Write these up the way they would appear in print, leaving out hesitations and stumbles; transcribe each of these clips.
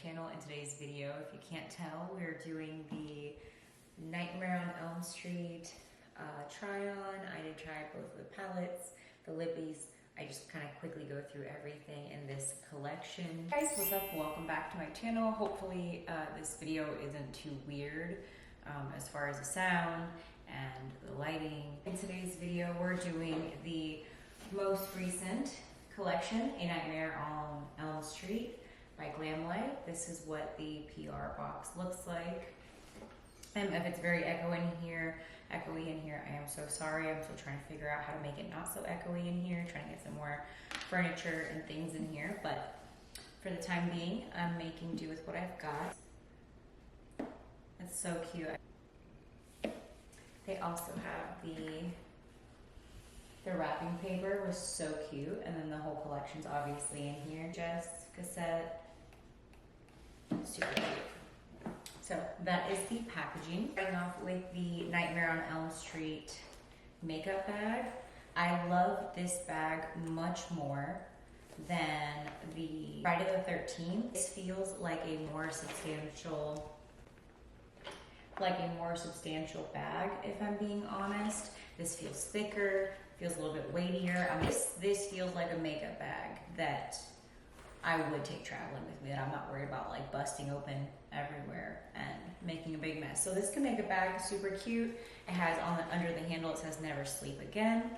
channel. In today's video, if you can't tell, we're doing the Nightmare on Elm Street try-on. I did try both of the palettes, the lippies. I just kind of quickly go through everything in this collection. Hey guys, what's up? Welcome back to my channel. Hopefully this video isn't too weird as far as the sound and the lighting. In today's video, we're doing the most recent collection, A Nightmare on Elm Street by Glamlite. This is what the PR box looks like. If it's very echoey in here, I am so sorry. I'm still trying to figure out how to make it not so echoey in here, trying to get some more furniture and things in here. But for the time being, I'm making do with what I've got. It's so cute. They also have the wrapping paper was so cute, and then the whole collection's obviously in here. Just cassette, super cute. So that is the packaging. Starting off with the Nightmare on Elm Street makeup bag. I love this bag much more than the Friday the 13th. This feels like a more substantial bag, if I'm being honest. This feels thicker, feels a little bit weightier. This feels like a makeup bag that I would take traveling with me, that I'm not worried about like busting open everywhere and making a big mess. So this can make a bag super cute. It has under the handle, it says never sleep again.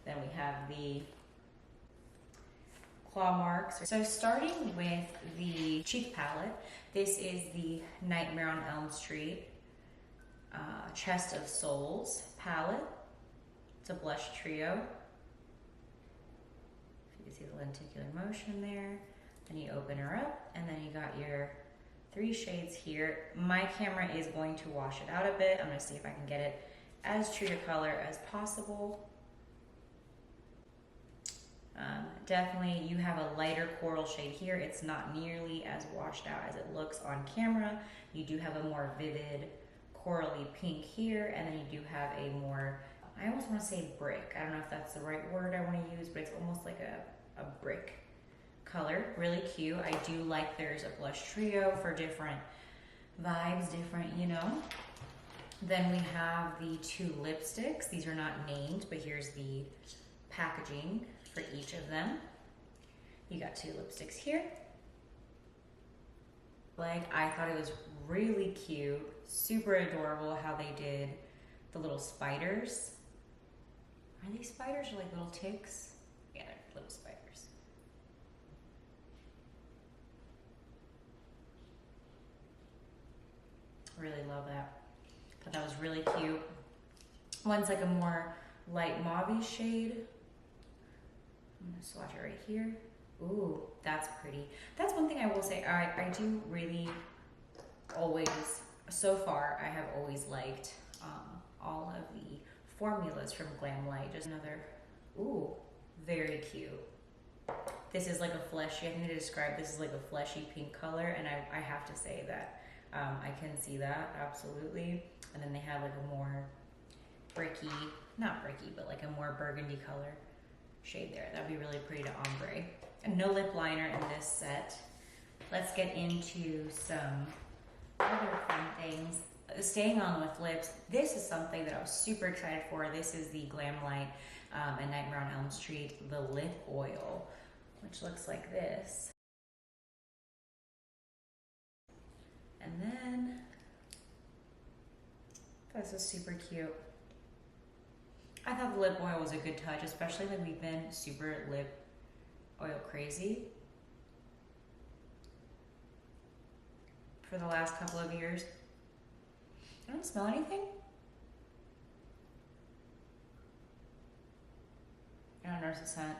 Then we have the claw marks. So starting with the cheek palette, this is the Nightmare on Elm Street Chest of Souls palette. It's a blush trio. You can see the lenticular motion there. Then you open her up, and then you got your 3 shades here. My camera is going to wash it out a bit. I'm gonna see if I can get it as true to color as possible. Definitely, you have a lighter coral shade here. It's not nearly as washed out as it looks on camera. You do have a more vivid corally pink here, and then you do have a more, I almost want to say brick. I don't know if that's the right word I want to use, but it's almost like a brick color. Really cute. I do like there's a blush trio for different vibes, you know. Then we have the 2 lipsticks. These are not named, but here's the packaging for each of them. You got 2 lipsticks here. Like, I thought it was really cute, super adorable how they did the little spiders. Are these spiders or like little ticks? Yeah, they're little spiders. Really love that. Thought that was really cute. One's like a more light mauve shade. I'm gonna swatch it right here. Ooh, that's pretty. That's one thing I will say, I do really always, so far, I have always liked all of the formulas from Glamlite. Just another, ooh, very cute. This is like a fleshy, I think they described this as like a fleshy pink color, and I have to say that I can see that, absolutely. And then they have like a more bricky, not bricky, but like a more burgundy color shade there. That'd be really pretty to ombre. And no lip liner in this set. Let's get into some other fun things. Staying on with lips, this is something that I was super excited for. This is the Glamlite and Nightmare on Elm Street, the lip oil, which looks like this. And then, this is super cute. I thought the lip oil was a good touch, especially when we've been super lip oil crazy for the last couple of years. I don't smell anything. I don't notice a scent.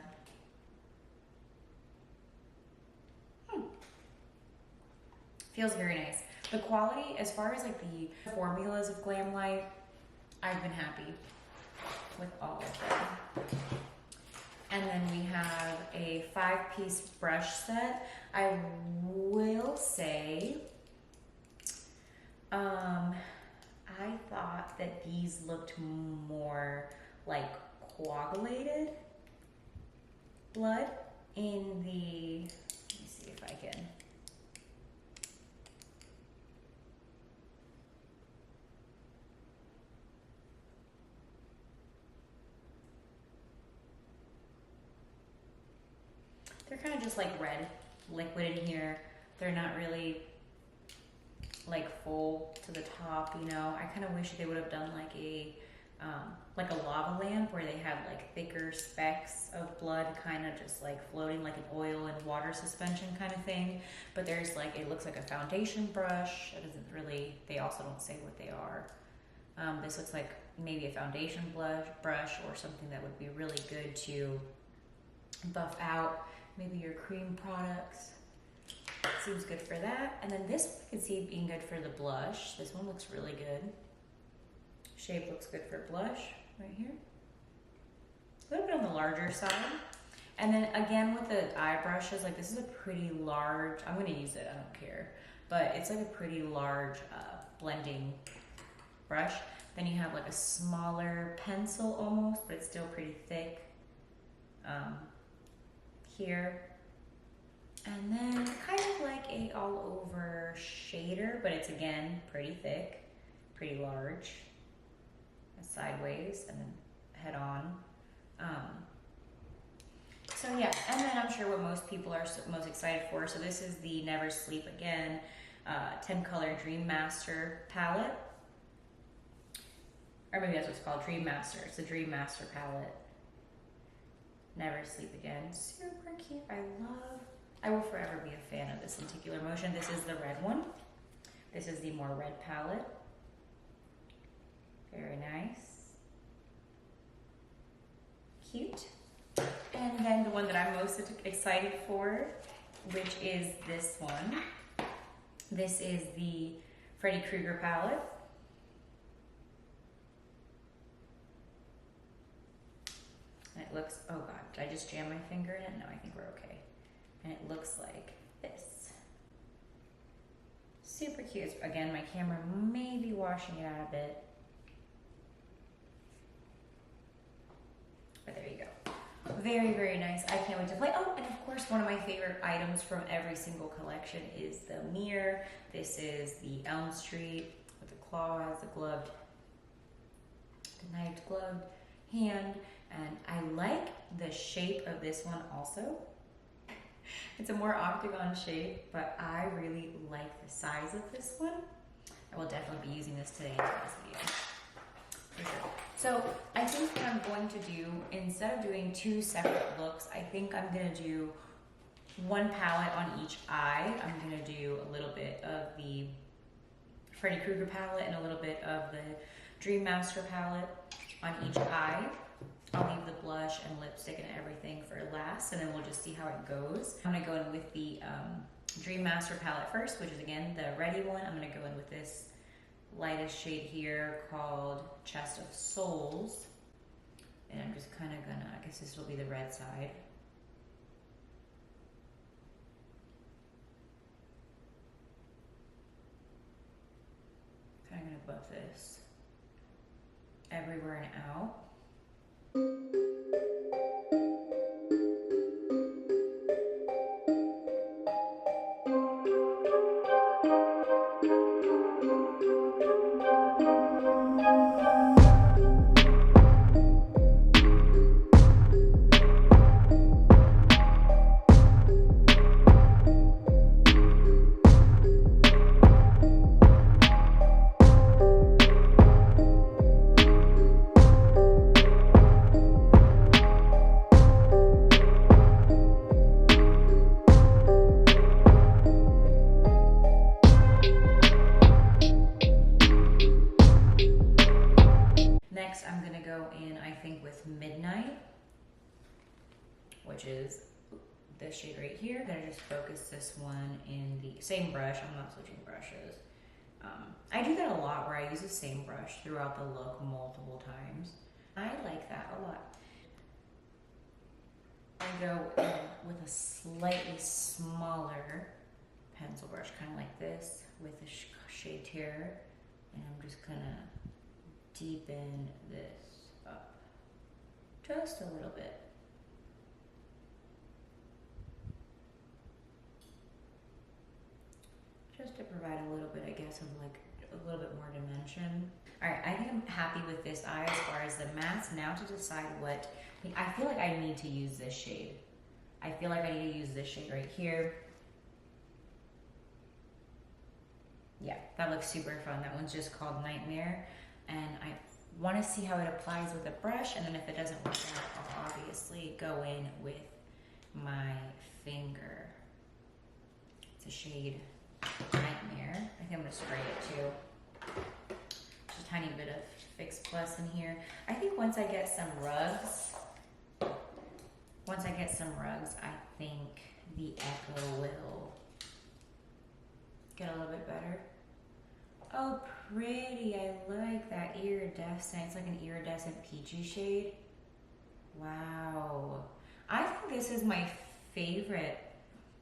Feels very nice. The quality, as far as like the formulas of Glamlite, I've been happy with all of them. And then we have a 5-piece brush set. I will say, I thought that these looked more like coagulated blood in the, let me see if I can They're kind of just like red liquid in here. They're not really like full to the top, you know. I kind of wish they would have done like a lava lamp where they had like thicker specks of blood kind of just like floating like an oil and water suspension kind of thing. But there's like, it looks like a foundation brush. It doesn't really, they also don't say what they are. This looks like maybe a foundation brush or something that would be really good to buff out maybe your cream products. Seems good for that. And then this one I can see being good for the blush. This one looks really good. Shape looks good for blush right here. A little bit on the larger side. And then again with the eye brushes, like this is a pretty large, I'm gonna use it, I don't care. But it's like a pretty large blending brush. Then you have like a smaller pencil almost, but it's still pretty thick here. And then kind of like a all over shader, but it's again pretty thick, pretty large, sideways and then head on. So yeah, and then I'm sure what most people are most excited for. So this is the Never Sleep Again 10 color Dream Master palette. Or maybe that's what it's called, Dream Master. It's the Dream Master palette. Never Sleep Again. Super cute. I will forever be a fan of this lenticular motion. This is the red one. This is the more red palette. Very nice. Cute. And then the one that I'm most excited for, which is this one. This is the Freddy Krueger palette. And it looks, oh God, did I just jam my finger in it? No, I think we're okay. And it looks like this. Super cute. Again, my camera may be washing it out a bit. But there you go. Very, very nice. I can't wait to play. Oh, and of course, one of my favorite items from every single collection is the mirror. This is the Elm Street with the claws, the knifed gloved hand. And I like the shape of this one also. It's a more octagon shape, but I really like the size of this one. I will definitely be using this today in this video. For sure. So I think what I'm going to do, instead of doing two separate looks, I think I'm gonna do one palette on each eye. I'm gonna do a little bit of the Freddy Krueger palette and a little bit of the Dream Master palette on each eye. I'll leave the blush and lipstick and everything for last, and then we'll just see how it goes. I'm gonna go in with the Dream Master palette first, which is again the ready one. I'm gonna go in with this lightest shade here called Chest of Souls. And I'm just kind of gonna, I guess this will be the red side. Kind of gonna buff this everywhere and out. Which is this shade right here. I'm gonna just focus this one in the same brush. I'm not switching brushes. I do that a lot where I use the same brush throughout the look multiple times. I like that a lot. I go in with a slightly smaller pencil brush, kind of like this, with the shade Terror, and I'm just gonna deepen this up just a little bit. Just to provide a little bit, I guess, of like a little bit more dimension. All right, I think I'm happy with this eye as far as the mattes. Now to decide what, I feel like I need to use this shade. I feel like I need to use this shade right here. Yeah, that looks super fun. That one's just called Nightmare. And I want to see how it applies with a brush, and then if it doesn't work out, I'll obviously go in with my finger. It's a shade Nightmare. I think I'm going to spray it too. Just a tiny bit of Fix Plus in here. I think once I get some rugs, I think the Echo will get a little bit better. Oh, pretty. I like that iridescent. It's like an iridescent peachy shade. Wow. I think this is my favorite.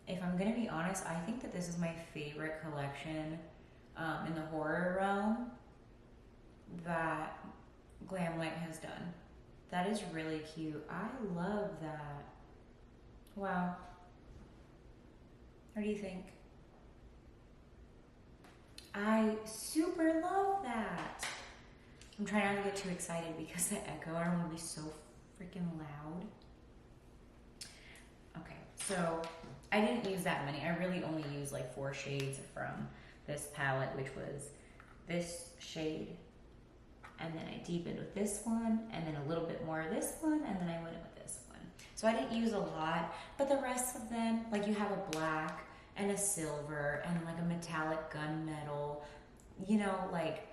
If I'm going to be honest, I think that this is my favorite collection in the horror realm that Glamlite has done. That is really cute. I love that. Wow. What do you think? I super love that. I'm trying not to get too excited because the echo, I don't want to be so freaking loud. Okay, so I didn't use that many. I really only used like 4 shades from this palette, which was this shade, and then I deepened with this one, and then a little bit more of this one, and then I went in with this one. So I didn't use a lot, but the rest of them, like you have a black and a silver and like a metallic gunmetal, you know, like,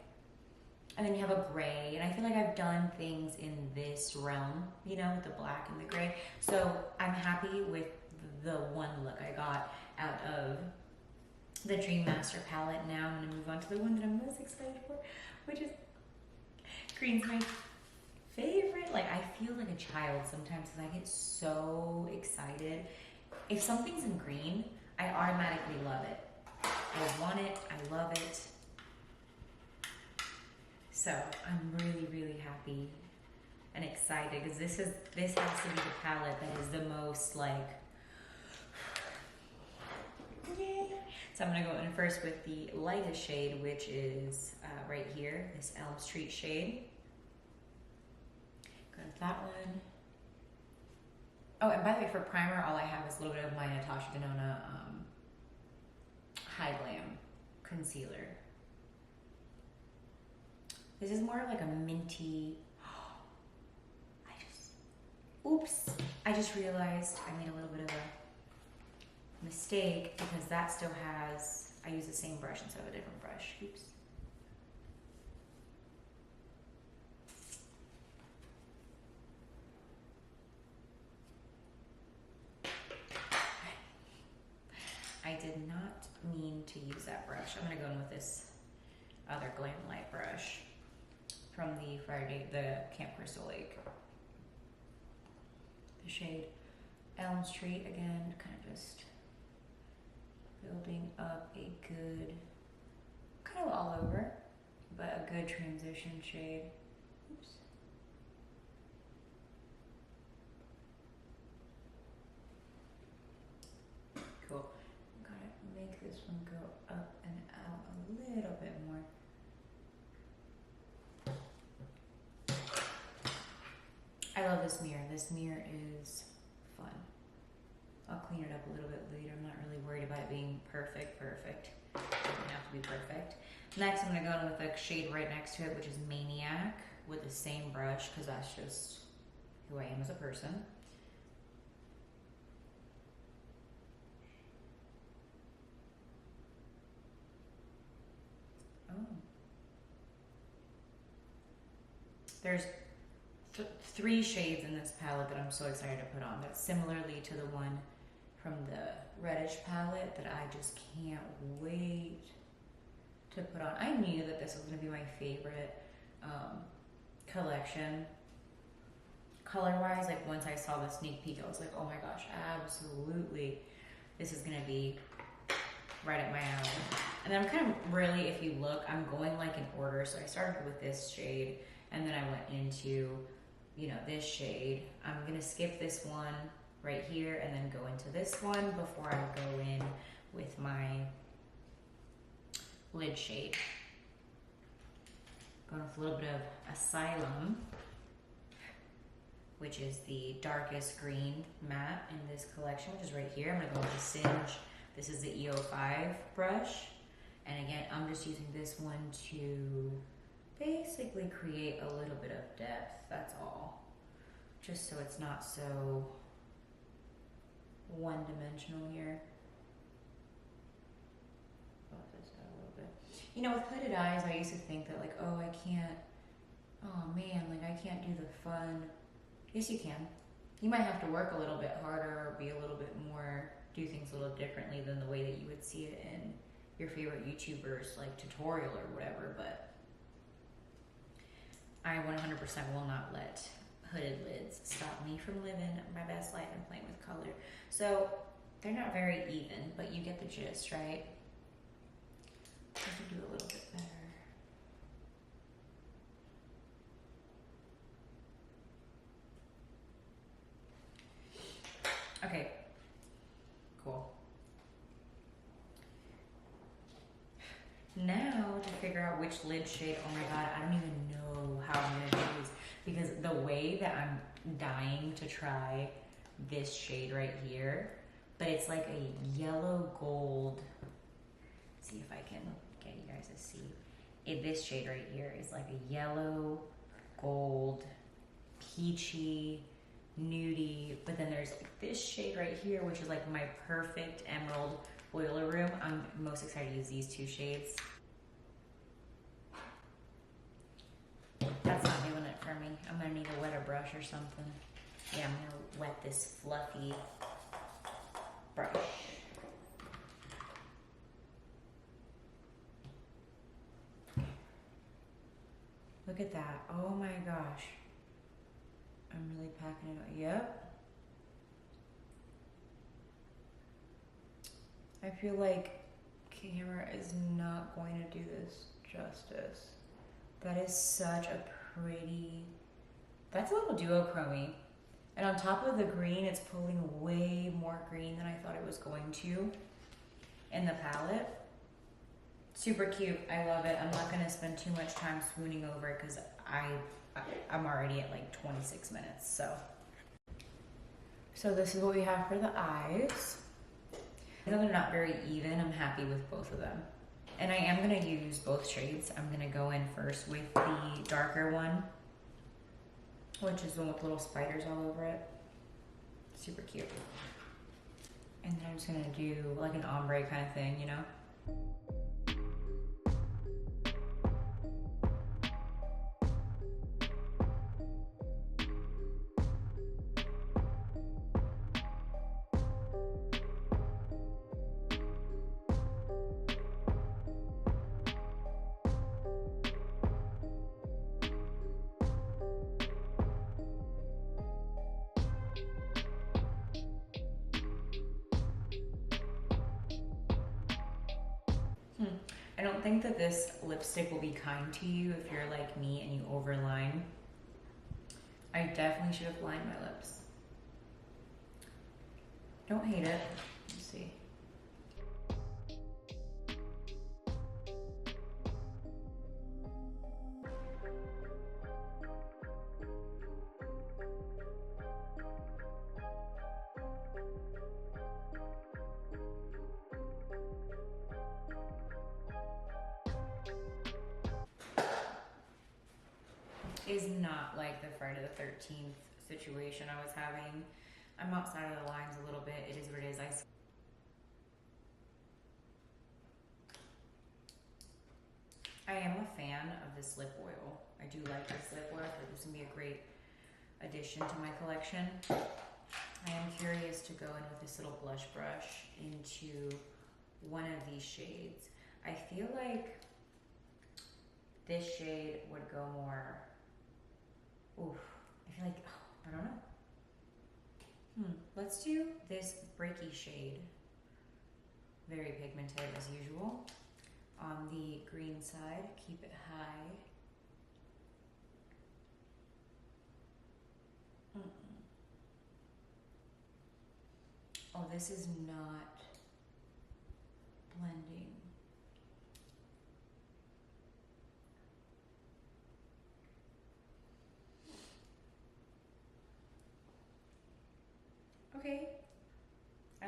and then you have a gray, and I feel like I've done things in this realm, you know, with the black and the gray. So I'm happy with the one look I got out of the Dream Master palette. Now I'm gonna move on to the one that I'm most excited for, which is green's my favorite. Like, I feel like a child sometimes because I get so excited. If something's in green, I automatically love it. I want it, I love it. So I'm really, really happy and excited because this has to be the palette that is the most like, yay. So I'm gonna go in first with the lightest shade, which is right here, this Elm Street shade. Go with that one. Oh, and by the way, for primer, all I have is a little bit of my Natasha Denona High Glam concealer. This is more of like a minty, oops, I just realized I made a little bit of a mistake because that still has, I use the same brush instead of a different brush, oops. I did not mean to use that brush. I'm gonna go in with this other Glamlite brush from the Camp Crystal Lake. The shade Elm Street, again, kind of just building up a good, kind of all over, but a good transition shade. Oops. Cool. Gotta make this one go up and out a little bit more. I love this mirror. This mirror is fun. I'll clean it up a little bit later. I'm not really worried about it being perfect. It doesn't have to be perfect. Next, I'm gonna go in with a shade right next to it, which is Maniac, with the same brush, because that's just who I am as a person. Oh. There's 3 shades in this palette that I'm so excited to put on. That's similarly to the one from the reddish palette that I just can't wait to put on. I knew that this was going to be my favorite collection. Color-wise, like once I saw the sneak peek, I was like, oh my gosh, absolutely. This is going to be right up my alley. And then I'm kind of really, if you look, I'm going like in order. So I started with this shade, and then I went into, you know, this shade. I'm gonna skip this one right here and then go into this one before I go in with my lid shade. Going with a little bit of Asylum, which is the darkest green matte in this collection, which is right here. I'm gonna go with the Singe. This is the EO5 brush. And again, I'm just using this one to basically create a little bit of depth, that's all. Just so it's not so one-dimensional here. Buff this out a little bit. You know, with hooded eyes, I used to think that like, oh, I can't, oh man, like I can't do the fun. Yes, you can. You might have to work a little bit harder or be a little bit more, do things a little differently than the way that you would see it in your favorite YouTubers, like tutorial or whatever, but I 100% will not let hooded lids stop me from living my best life and playing with color. So they're not very even, but you get the gist, right? I can do a little bit better. Okay, cool. Now to figure out which lid shade, oh my god, I don't even know how I'm gonna do this, because the way that I'm dying to try this shade right here, but it's like a yellow gold. Let's see if I can get you guys to see. This shade right here is like a yellow gold, peachy, nudie, but then there's like this shade right here, which is like my perfect emerald boiler room. I'm most excited to use these two shades. That's not doing it for me. I'm gonna need a wetter brush or something. Yeah, I'm gonna wet this fluffy brush. Look at that. Oh my gosh. I'm really packing it up. Yep. I feel like camera is not going to do this justice. That is such a pretty, that's a little duochrome-y. And on top of the green, it's pulling way more green than I thought it was going to in the palette. Super cute, I love it. I'm not gonna spend too much time swooning over it because I'm already at like 26 minutes, so this is what we have for the eyes. Though they're not very even, I'm happy with both of them. And I am gonna use both shades. I'm gonna go in first with the darker one, which is the one with little spiders all over it. Super cute. And then I'm just gonna do like an ombre kind of thing, you know? I don't think that this lipstick will be kind to you if you're like me and you overline. I definitely should have lined my lips. Don't hate it. Let's see. Is not like the Friday the 13th situation I was having. I'm outside of the lines a little bit. It is what it is. I am a fan of this lip oil. I do like this lip oil. I think this would be a great addition to my collection. I am curious to go in with this little blush brush into one of these shades. I feel like this shade would go more, oof, I feel like, oh, I don't know. Let's do this breaky shade. Very pigmented as usual. On the green side, keep it high. Oh, this is not blending.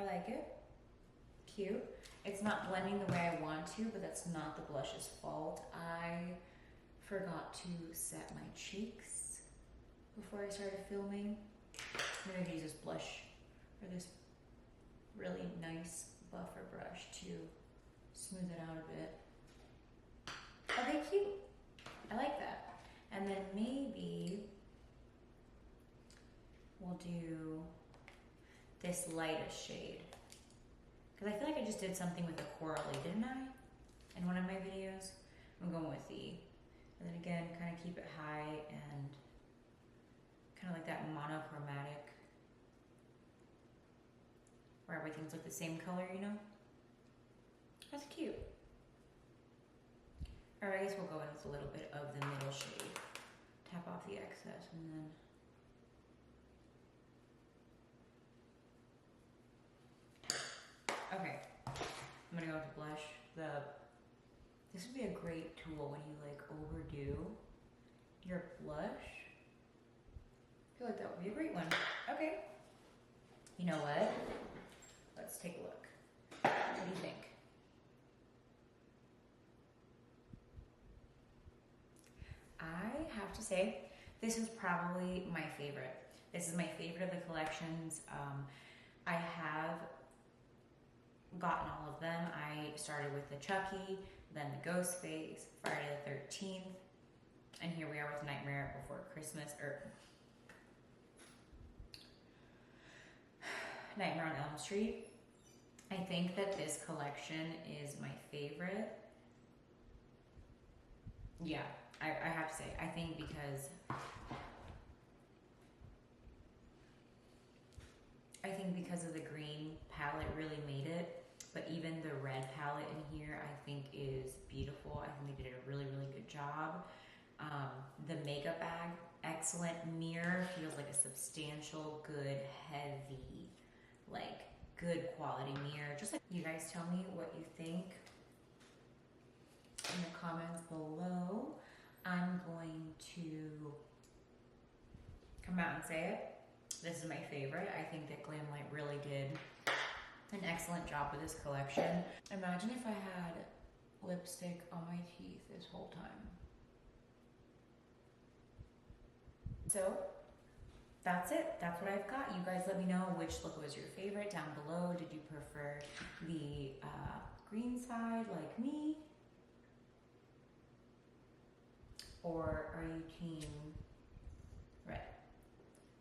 I like it. Cute. It's not blending the way I want to, but that's not the blush's fault. I forgot to set my cheeks before I started filming. I'm gonna use this blush, or this really nice buffer brush to smooth it out a bit. Okay, cute. I like that. And then maybe we'll do this lightest shade. Because I feel like I just did something with the corally, didn't I? In one of my videos. I'm going with the, and then again, kind of keep it high and kind of like that monochromatic, where everything's like the same color, you know? That's cute. Or I guess we'll go in with a little bit of the middle shade. Tap off the excess and then okay, I'm gonna go with the blush. This would be a great tool when you like overdo your blush. I feel like that would be a great one. Okay. You know what? Let's take a look. What do you think? I have to say, this is probably my favorite. This is my favorite of the collections. I have gotten all of them. I started with the Chucky, then the Ghostface, Friday the 13th, and here we are with Nightmare Before Christmas, or Nightmare on Elm Street. I think that this collection is my favorite. Yeah, I have to say, I think because of the green palette really made it, but even the red palette in here I think is beautiful. I think they did a really, really good job. The makeup bag, excellent. Mirror feels like a substantial, good, heavy, like good quality mirror. Just like, you guys tell me what you think in the comments below. I'm going to come out and say it. This is my favorite. I think that Glamlite really did an excellent job with this collection. Imagine if I had lipstick on my teeth this whole time. So that's it. That's what I've got. You guys let me know which look was your favorite down below. Did you prefer the green side like me? Or are you team red?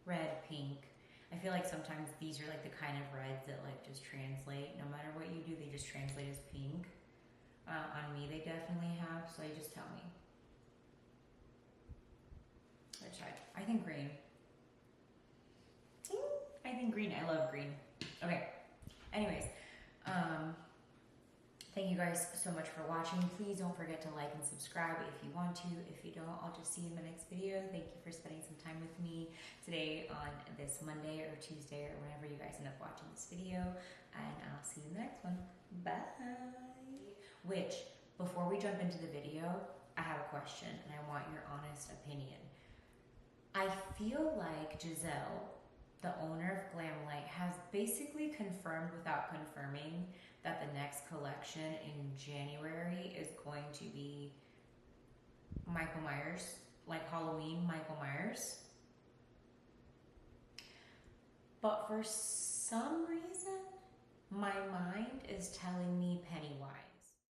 Red, pink. I feel like sometimes these are like the kind of reds that like just translate. No matter what you do, they just translate as pink. On me, they definitely have, so you just tell me. Which side? I think green. I think green. I love green. Okay. Anyways, thank you guys so much for watching. Please don't forget to like and subscribe if you want to. If you don't, I'll just see you in the next video. Thank you for spending some time with me today on this Monday or Tuesday or whenever you guys end up watching this video. And I'll see you in the next one. Bye. Which, before we jump into the video, I have a question and I want your honest opinion. I feel like Giselle, the owner of Glamlite, has basically confirmed without confirming that the next collection in January is going to be Michael Myers, like Halloween Michael Myers. But for some reason, my mind is telling me Pennywise.